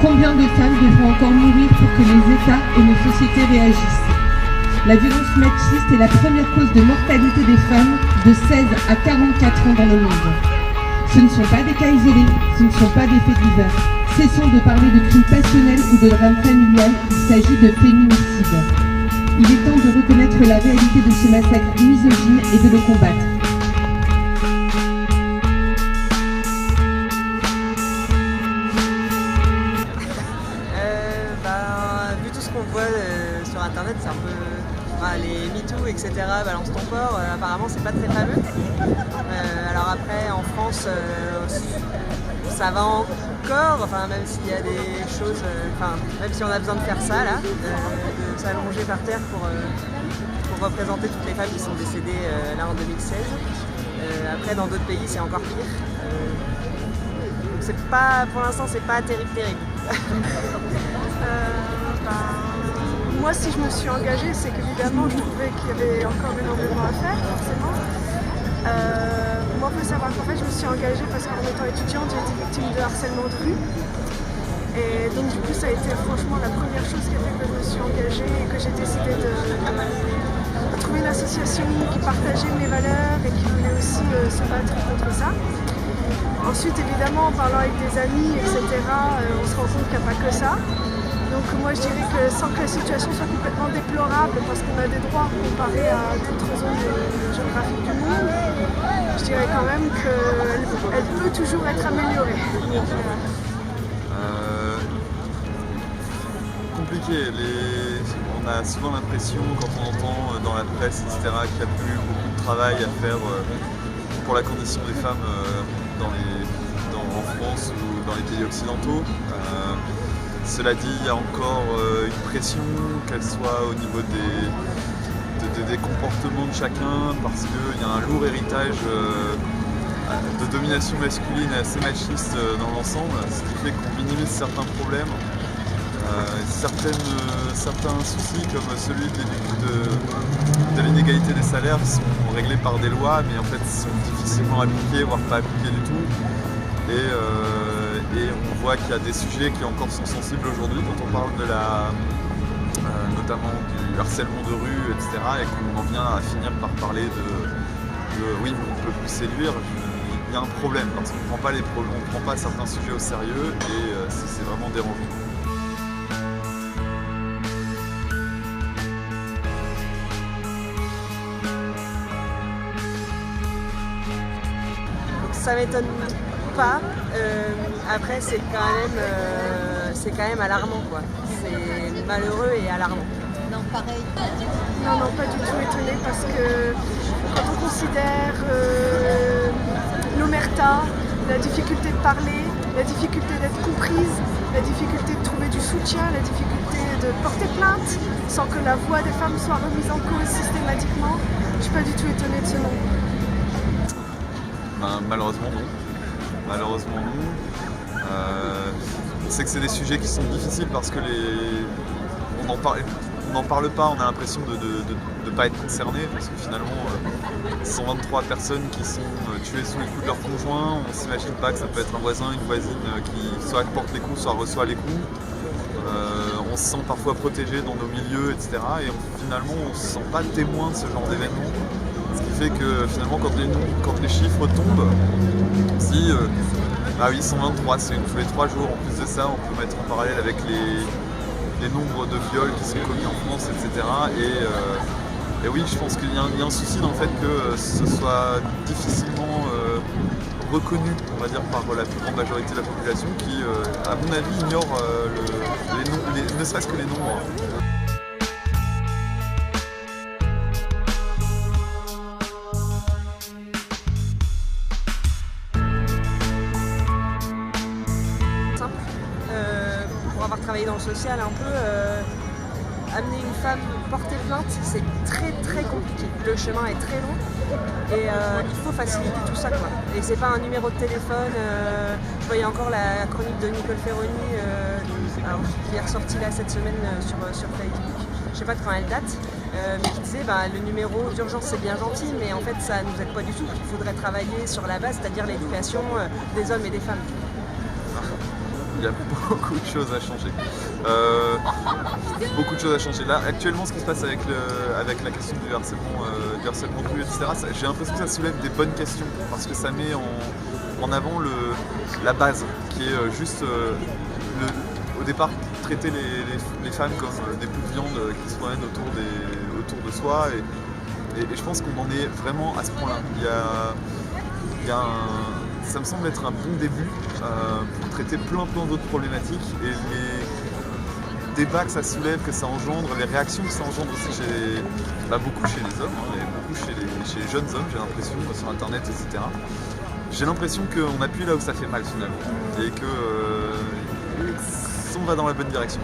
Combien de femmes devront encore mourir pour que les États et nos sociétés réagissent? La violence machiste est la première cause de mortalité des femmes de 16 à 44 ans dans le monde. Ce ne sont pas des cas isolés, ce ne sont pas des faits divers. Cessons de parler de crimes passionnels ou de drame familial, il s'agit de féminicide. Il est temps de reconnaître la réalité de ce massacre misogyne et de le combattre. Vu tout ce qu'on voit sur internet, c'est un peu les MeToo, etc. Balance ton corps, apparemment c'est pas très fameux. Alors après en France ça va encore, même s'il y a des choses, même si on a besoin de faire ça là, de s'allonger par terre pour représenter toutes les femmes qui sont décédées là en 2016. Après dans d'autres pays c'est encore pire. Donc c'est pas, pour l'instant c'est pas terrible. Moi, si je me suis engagée, c'est qu'évidemment, je trouvais qu'il y avait encore énormément à faire, forcément. Moi, il faut savoir qu'en fait, je me suis engagée parce qu'en étant étudiante, j'ai été victime de harcèlement de rue. Et donc, du coup, ça a été franchement la première chose qui a fait que je me suis engagée et que j'ai décidé de trouver une association qui partageait mes valeurs et qui voulait aussi se battre contre ça. Ensuite, évidemment, en parlant avec des amis, etc., on se rend compte qu'il n'y a pas que ça. Donc moi je dirais que sans que la situation soit complètement déplorable parce qu'on a des droits comparés à d'autres zones géographiques du monde, je dirais quand même qu'elle peut toujours être améliorée. Compliqué. On a souvent l'impression quand on entend dans la presse, etc., qu'il n'y a plus beaucoup de travail à faire pour la condition des femmes en France ou dans les pays occidentaux. Cela dit, il y a encore une pression, qu'elle soit au niveau des comportements de chacun, parce qu'il y a un lourd héritage de domination masculine assez machiste dans l'ensemble, ce qui fait qu'on minimise certains problèmes. Certains soucis comme celui de l'inégalité des salaires sont réglés par des lois, mais en fait sont difficilement appliqués, voire pas appliqués du tout. Et on voit qu'il y a des sujets qui encore sont sensibles aujourd'hui quand on parle notamment du harcèlement de rue, etc. et qu'on en vient à finir par parler de oui, on peut plus séduire. Il y a un problème parce qu'on ne prend pas certains sujets au sérieux et c'est vraiment dérangeant. Ça m'étonne pas. Après c'est quand même alarmant quoi. C'est malheureux et alarmant. Non, pareil. Non, pas du tout étonnée parce que quand on considère l'omerta, la difficulté de parler, la difficulté d'être comprise, la difficulté de trouver du soutien, la difficulté de porter plainte sans que la voix des femmes soit remise en cause systématiquement, je suis pas du tout étonnée de ce nom. Malheureusement non. C'est que c'est des sujets qui sont difficiles parce que on n'en parle pas, on a l'impression de ne pas être concerné parce que finalement 123 personnes qui sont tuées sous les coups de leur conjoint, on ne s'imagine pas que ça peut être un voisin, une voisine qui soit porte les coups, soit reçoit les coups. On se sent parfois protégé dans nos milieux, etc. Et finalement on ne se sent pas témoin de ce genre d'événement. Ce qui fait que finalement quand les chiffres tombent, si 123 c'est tous les 3 jours, en plus de ça on peut mettre en parallèle avec les nombres de viols qui sont commis en France, etc. Et oui, je pense qu'il y a un souci dans le fait que ce soit difficilement reconnu, on va dire, par la plus grande majorité de la population qui, à mon avis, ignore ne serait-ce que les nombres. Pour avoir travaillé dans le social un peu, amener une femme porter plainte, c'est très compliqué. Le chemin est très long et il faut faciliter tout ça quoi. Et c'est pas un numéro de téléphone. Je voyais encore la chronique de Nicole Ferroni qui est ressortie là cette semaine sur Facebook. Je sais pas de quand elle date, mais qui disait le numéro d'urgence c'est bien gentil, mais en fait ça nous aide pas du tout. Il faudrait travailler sur la base, c'est-à-dire l'éducation des hommes et des femmes. y a beaucoup de choses à changer. Beaucoup de choses à changer. Là, actuellement, ce qui se passe avec la question du harcèlement de rue, etc., j'ai l'impression que ça soulève des bonnes questions, parce que ça met en avant la base, qui est juste au départ traiter les femmes comme des bouts de viande qui se promènent autour de soi, et je pense qu'on en est vraiment à ce point-là. Ça me semble être un bon début pour traiter plein d'autres problématiques, et les débats que ça soulève, que ça engendre, les réactions que ça engendre aussi beaucoup chez les hommes, et beaucoup chez les jeunes hommes, j'ai l'impression, sur internet, etc. J'ai l'impression qu'on appuie là où ça fait mal finalement, et que on va dans la bonne direction.